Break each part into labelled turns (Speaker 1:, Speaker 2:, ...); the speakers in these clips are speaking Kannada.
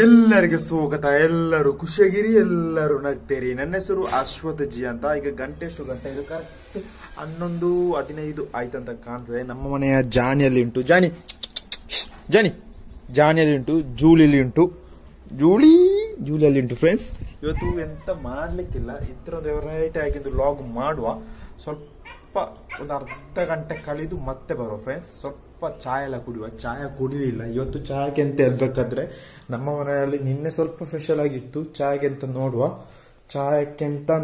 Speaker 1: ಎಲ್ಲರಿಗೆ ಸ್ವಾಗತ. ಎಲ್ಲರೂ ಖುಷಿಯಾಗಿರಿ, ಎಲ್ಲರೂ ನಗ್ತೇರಿ. ನನ್ನ ಹೆಸರು ಅಶ್ವಥ್ ಜಿ ಅಂತ. ಈಗ ಗಂಟೆ ಎಷ್ಟು ಗಂಟೆ ಇದು? ಕರೆಕ್ಟ್ 11:15 ಆಯ್ತಂತ ಕಾಣ್ತದೆ. ನಮ್ಮ ಮನೆಯ ಜಾನಿಯಲ್ಲಿ ಉಂಟು ಜಾನಿಯಲ್ಲಿ ಉಂಟು, ಜೂಲಿಯಲ್ಲಿ ಉಂಟು, ಜೂಲಿಯಲ್ಲಿ ಉಂಟು ಫ್ರೆಂಡ್ಸ್. ಇವತ್ತು ಎಂತ ಮಾಡ್ಲಿಕ್ಕಿಲ್ಲ, ಇದ್ರದ್ದು ವೆರೈಟಿ ಆಗಿದ್ದು ಲಾಗ್ ಮಾಡುವ. ಸ್ವಲ್ಪ ಒಂದು ಅರ್ಧ ಗಂಟೆ ಕಳೆದು ಮತ್ತೆ ಬರುವ ಫ್ರೆಂಡ್ಸ್. ಸ್ವಲ್ಪ ಚಾಯ್ ಎಲ್ಲ ಕುಡಿಯುವ. ಚಾಯ ಕುಡಿಲಿಲ್ಲ ಇವತ್ತು. ಚಾಯಕ್ಕೆ ಅಂತ ಹೇಳ್ಬೇಕಾದ್ರೆ ನಮ್ಮ ಮನೆಯಲ್ಲಿ ನಿನ್ನೆ ಸ್ವಲ್ಪ ಸ್ಪೆಷಲ್ ಆಗಿತ್ತು. ಚಾಯಗೆ ಅಂತ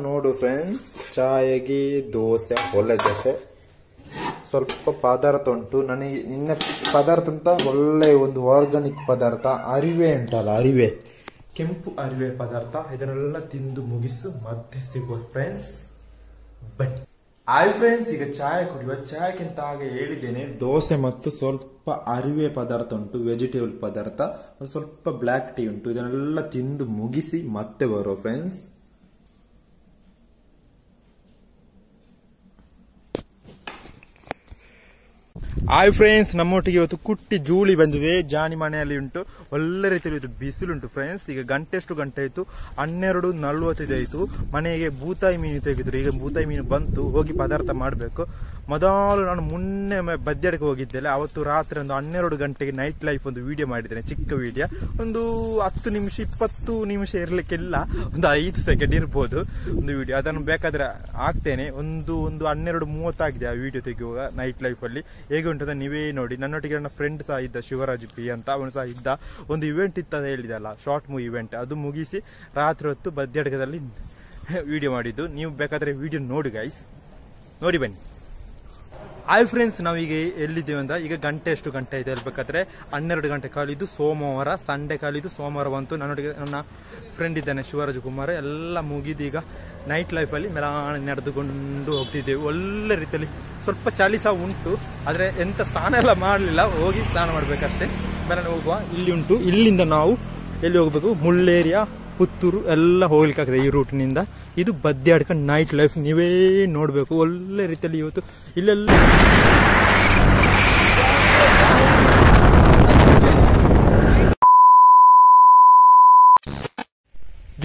Speaker 1: ನೋಡು ಫ್ರೆಂಡ್ಸ್. ಚಾಯಗೆ ದೋಸೆ, ಒಳ್ಳೆ ದೋಸೆ, ಸ್ವಲ್ಪ ಪದಾರ್ಥ ಉಂಟು. ನನಗೆ ನಿನ್ನೆ ಪದಾರ್ಥ ಅಂತ ಒಳ್ಳೆ ಒಂದು ಆರ್ಗಾನಿಕ್ ಪದಾರ್ಥ, ಅರಿವೆ ಉಂಟಲ್ಲ, ಅರಿವೆ, ಕೆಂಪು ಅರಿವೆ ಪದಾರ್ಥ. ಇದನ್ನೆಲ್ಲ ತಿಂದು ಮುಗಿಸು ಮತ್ತೆ ಸಿಗುವ ಫ್ರೆಂಡ್ಸ್. ಬನ್ನಿ. ಹಾಯ್ ಫ್ರೆಂಡ್ಸ್, ಈಗ ಚಾಯ್ ಕುಡಿಯುವ. ಚಾಯಕ್ಕಿಂತ ಹಾಗೆ ಹೇಳಿದ್ದೇನೆ, ದೋಸೆ ಮತ್ತು ಸ್ವಲ್ಪ ಅರಿವೆ ಪದಾರ್ಥ ಉಂಟು, ವೆಜಿಟೇಬಲ್ ಪದಾರ್ಥ, ಒಂದು ಸ್ವಲ್ಪ ಬ್ಲ್ಯಾಕ್ ಟೀ ಉಂಟು. ಇದನ್ನೆಲ್ಲ ತಿಂದು ಮುಗಿಸಿ ಮತ್ತೆ ಬರೋ ಫ್ರೆಂಡ್ಸ್. ಹಾಯ್ ಫ್ರೆಂಡ್ಸ್, ನಮ್ಮೊಟ್ಟಿಗೆ ಇವತ್ತು ಕುಟ್ಟಿ ಜೂಲಿ ಬಂದಿವೆ. ಜಾನಿ ಮನೆಯಲ್ಲಿ ಉಂಟು. ಒಳ್ಳೆ ರೀತಿಯಲ್ಲಿ ಇದು ಬಿಸಿಲುಂಟು ಫ್ರೆಂಡ್ಸ್. ಈಗ ಎಷ್ಟು ಗಂಟೆ ಆಯ್ತು? 12:45 ಆಯ್ತು. ಮನೆಗೆ ಬೂತಾಯಿ ಮೀನು ತೆಗೆದ್ರು. ಈಗ ಬೂತಾಯಿ ಮೀನು ಬಂತು, ಹೋಗಿ ಪದಾರ್ಥ ಮಾಡಬೇಕು. ಮೊದಲು ನಾನು ಮೊನ್ನೆ ಬದ್ಯಡಕ್ಕೆ ಹೋಗಿದ್ದೇನೆ. ಅವತ್ತು ರಾತ್ರಿ ಒಂದು 12 ಗಂಟೆಗೆ ನೈಟ್ ಲೈಫ್ ಒಂದು ವಿಡಿಯೋ ಮಾಡಿದ್ದೇನೆ, ಚಿಕ್ಕ ವಿಡಿಯೋ. ಒಂದು 10 ನಿಮಿಷ 20 ನಿಮಿಷ ಇರ್ಲಿಕ್ಕೆಲ್ಲ, ಒಂದು 5 ಸೆಕೆಂಡ್ ಇರ್ಬೋದು ಒಂದು ವಿಡಿಯೋ. ಅದನ್ನು ಬೇಕಾದ್ರೆ ಹಾಕ್ತೇನೆ. ಒಂದು 12:30 ಆಗಿದೆ ಆ ವಿಡಿಯೋ ತೆಗೆಯುವಾಗ ನೈಟ್ ಲೈಫ್ ಅಲ್ಲಿ. ಹೇಗೆ ಉಂಟದ ನೀವೇ ನೋಡಿ. ನನ್ನೊಟ್ಟಿಗೆ ನನ್ನ ಫ್ರೆಂಡ್ ಸಹ ಇದ್ದ, ಶಿವರಾಜ್ ಪಿ ಅಂತ, ಅವನು ಸಹ ಇದ್ದ. ಒಂದು ಇವೆಂಟ್ ಇತ್ತದ ಹೇಳಿದಲ್ಲ, ಶಾರ್ಟ್ ಮೂವಿ ಇವೆಂಟ್, ಅದು ಮುಗಿಸಿ ರಾತ್ರಿ ಹೊತ್ತು ಬದ್ಯಡಕದಲ್ಲಿ ವಿಡಿಯೋ ಮಾಡಿದ್ದು. ನೀವು ಬೇಕಾದ್ರೆ ವಿಡಿಯೋ ನೋಡಿ ಗೈಸ್, ನೋಡಿ ಬನ್ನಿ. ಹಾಯ್ ಫ್ರೆಂಡ್ಸ್, ನಾವೀಗ ಎಲ್ಲಿದ್ದೇವೆ ಅಂತ. ಈಗ ಎಷ್ಟು ಗಂಟೆ ಇದೆ ಹೇಳ್ಬೇಕಾದ್ರೆ 12 ಗಂಟೆ ಕಾಲಿದ್ದು ಸೋಮವಾರ, ಸಂಡೇ ಕಾಲಿದ್ದು ಸೋಮವಾರ ಬಂತು. ನನ್ನೊಟ್ಟಿಗೆ ನನ್ನ ಫ್ರೆಂಡ್ ಇದ್ದಾನೆ ಶಿವರಾಜ್ ಕುಮಾರ್. ಎಲ್ಲ ಮುಗಿದು ಈಗ ನೈಟ್ ಲೈಫಲ್ಲಿ ಮೆಲಾಣ ನಡೆದುಕೊಂಡು ಹೋಗ್ತಿದ್ದೇವೆ. ಒಳ್ಳೆ ರೀತಿಯಲ್ಲಿ ಸ್ವಲ್ಪ ಚಳಿ ಸಹ ಉಂಟು, ಆದರೆ ಎಂತ ಸ್ನಾನ ಎಲ್ಲ ಮಾಡಲಿಲ್ಲ. ಹೋಗಿ ಸ್ನಾನ ಮಾಡಬೇಕಷ್ಟೇ. ಮೇಲೆ ಹೋಗುವ. ಇಲ್ಲಿ ಉಂಟು. ಇಲ್ಲಿಂದ ನಾವು ಎಲ್ಲಿ ಹೋಗ್ಬೇಕು? ಮುಳ್ಳೇರಿಯಾ, ಪುತ್ತೂರು ಎಲ್ಲ ಹೋಗ್ಲಿಕ್ಕಾಗ್ತದೆ ಈ ರೂಟ್ನಿಂದ. ಇದು ಬದ್ಯಾಡ್ಕ ನೈಟ್ ಲೈಫ್ ನೀವೇ ನೋಡಬೇಕು. ಒಳ್ಳೆ ರೀತಿಯಲ್ಲಿ ಇವತ್ತು ಇಲ್ಲೆಲ್ಲ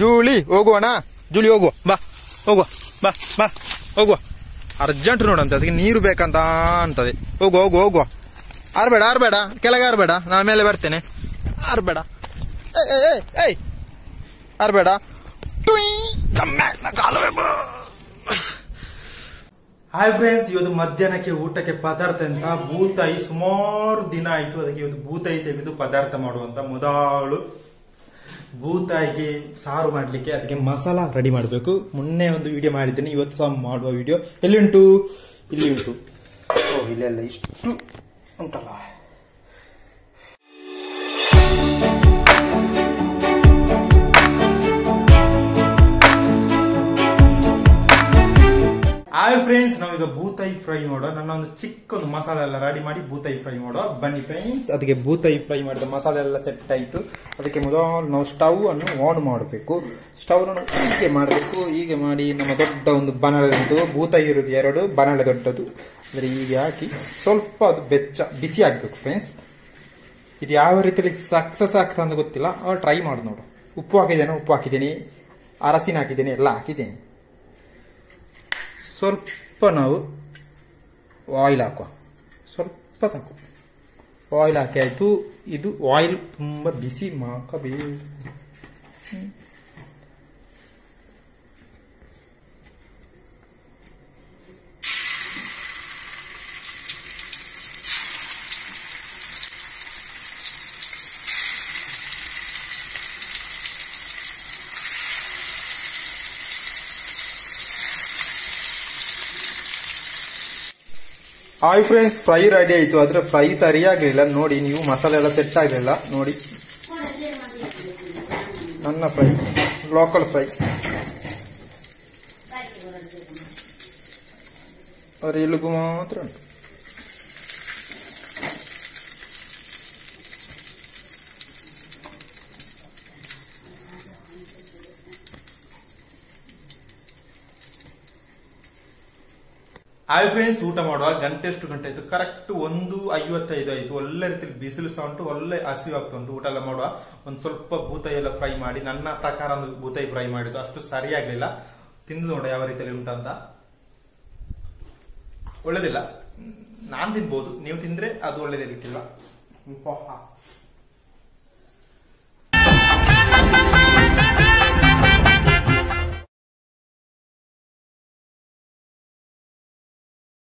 Speaker 1: ಜೂಲಿ ಹೋಗುವಣ. ಜೂಲಿ ಹೋಗುವ, ಬಾ ಹೋಗುವ, ಬಾ ಬಾ ಹೋಗುವ. ಅರ್ಜೆಂಟ್ ನೋಡಂತ, ಅದಕ್ಕೆ ನೀರು ಬೇಕಂತ ಅಂತದೆ. ಹೋಗುವ. ಆರ್ಬೇಡ, ಕೆಳಗೆ ಆರ್ಬೇಡ, ನಾನು ಮೇಲೆ ಬರ್ತೇನೆ. ಆರ್ಬೇಡ, ಆರ್ಬೇಡ. ಹಾಯ್ ಫ್ರೆಂಡ್ಸ್, ಇವತ್ತು ಮಧ್ಯಾಹ್ನಕ್ಕೆ ಊಟಕ್ಕೆ ಪದಾರ್ಥ ಅಂತ ಬೂತಾಯಿ. ಸುಮಾರು ದಿನ ಆಯ್ತು ಅದಕ್ಕೆ ಇವತ್ತು ಬೂತಾಯಿ ತೆಗೆದು ಪದಾರ್ಥ ಮಾಡುವಂತ. ಮೊದಲು ಬೂತಾಯಿಗೆ ಸಾರು ಮಾಡ್ಲಿಕ್ಕೆ ಅದಕ್ಕೆ ಮಸಾಲಾ ರೆಡಿ ಮಾಡಬೇಕು. ಮೊನ್ನೆ ಒಂದು ವಿಡಿಯೋ ಮಾಡಿದ್ದೇನೆ, ಇವತ್ತು ಸಹ ಮಾಡುವ ವಿಡಿಯೋ. ಎಲ್ಲಿ ಉಂಟು? ಇಲ್ಲಿ ಉಂಟು. ಇಲ್ಲೆಲ್ಲ ಇಷ್ಟು ಉಂಟಲ್ಲ. ಹಾಯ್ ಫ್ರೆಂಡ್ಸ್, ನಾವೀಗ ಬೂತಾಯಿ ಫ್ರೈ ಮಾಡುವ. ನನ್ನ ಒಂದು ಚಿಕ್ಕ ಒಂದು ಮಸಾಲೆ ಎಲ್ಲ ರೆಡಿ ಮಾಡಿ ಬೂತಾಯಿ ಫ್ರೈ ಮಾಡುವ. ಬನ್ನಿ ಫ್ರೆಂಡ್ಸ್. ಅದಕ್ಕೆ ಬೂತಾಯಿ ಫ್ರೈ ಮಾಡಿದ ಮಸಾಲೆ ಎಲ್ಲ ಸೆಟ್ ಆಯಿತು. ಅದಕ್ಕೆ ಮೊದಲು ನಾವು ಸ್ಟವ್ ಅನ್ನು ಆನ್ ಮಾಡಬೇಕು. ಸ್ಟವ್ ಹೀಗೆ ಮಾಡಬೇಕು. ಹೀಗೆ ಮಾಡಿ ನಮ್ಮ ದೊಡ್ಡ ಒಂದು ಬನಾಳೆ ಉಂಟು. ಬೂತಾಯಿ ಇರೋದು 2, ಬನಾಳೆ ದೊಡ್ಡದು. ಅಂದರೆ ಹೀಗೆ ಹಾಕಿ ಸ್ವಲ್ಪ ಅದು ಬಿಸಿ ಆಗಬೇಕು ಫ್ರೆಂಡ್ಸ್. ಇದು ಯಾವ ರೀತಿಯಲ್ಲಿ ಸಕ್ಸಸ್ ಆಗ್ತದೆ ಅಂತ ಗೊತ್ತಿಲ್ಲ, ಟ್ರೈ ಮಾಡಿ ನೋಡು. ಉಪ್ಪು ಹಾಕಿದ್ದೇನೆ, ಅರಸಿನ ಹಾಕಿದ್ದೇನೆ, ಎಲ್ಲ ಹಾಕಿದ್ದೇನೆ. ಸ್ವಲ್ಪ ನಾವು ಆಯಿಲ್ ಹಾಕುವ, ಸ್ವಲ್ಪ ಸಾಕು. ಆಯಿಲ್ ಹಾಕಿ ಆಯಿತು. ಇದು ಆಯಿಲ್ ತುಂಬ ಬಿಸಿ ಮಾಡಬೇಕು. ಹಾಯ್ ಫ್ರೆಂಡ್ಸ್, ಫ್ರೈ ರೆಡಿ ಆಯಿತು. ಆದರೆ ಫ್ರೈ ಸರಿಯಾಗಲಿಲ್ಲ ನೋಡಿ. ನೀವು ಮಸಾಲೆ ಎಲ್ಲ ಸೆಟ್ ಆಗಲಿಲ್ಲ ನೋಡಿ. ನನ್ನ ಫ್ರೈ ಲೋಕಲ್ ಫ್ರೈ, ಆದರೆ ಎಲುಬು ಮಾತ್ರ ಉಂಟು. ಹಾಯ್ ಫ್ರೆಂಡ್ಸ್, ಊಟ ಮಾಡುವ ಗಂಟೆ ಆಯ್ತು. ಕರೆಕ್ಟ್ 1:55 ಆಯ್ತು. ಒಳ್ಳೆ ರೀತಿಯಲ್ಲಿ ಬಿಸಿಲು ಸಹ ಉಂಟು, ಒಳ್ಳೆ ಹಸಿವು ಆಗ್ತಾ ಉಂಟು. ಊಟ ಎಲ್ಲ ಮಾಡುವ. ಒಂದ್ ಸ್ವಲ್ಪ ಬೂತಾಯಿ ಎಲ್ಲ ಫ್ರೈ ಮಾಡಿ, ನನ್ನ ಪ್ರಕಾರ ಒಂದು ಬೂತಾಯಿ ಫ್ರೈ ಮಾಡಿದ್ದು ಅಷ್ಟು ಸರಿಯಾಗ್ಲಿಲ್ಲ. ತಿಂದು ನೋಡ ಯಾವ ರೀತಿಯಲ್ಲಿ ಉಂಟಂತ. ಒಳ್ಳೇದಿಲ್ಲ. ನಾನ್ ತಿನ್ಬಹುದು, ನೀವು ತಿಂದ್ರೆ ಅದು ಒಳ್ಳೇದಿರ್ಲಿಕ್ಕಿಲ್ಲ.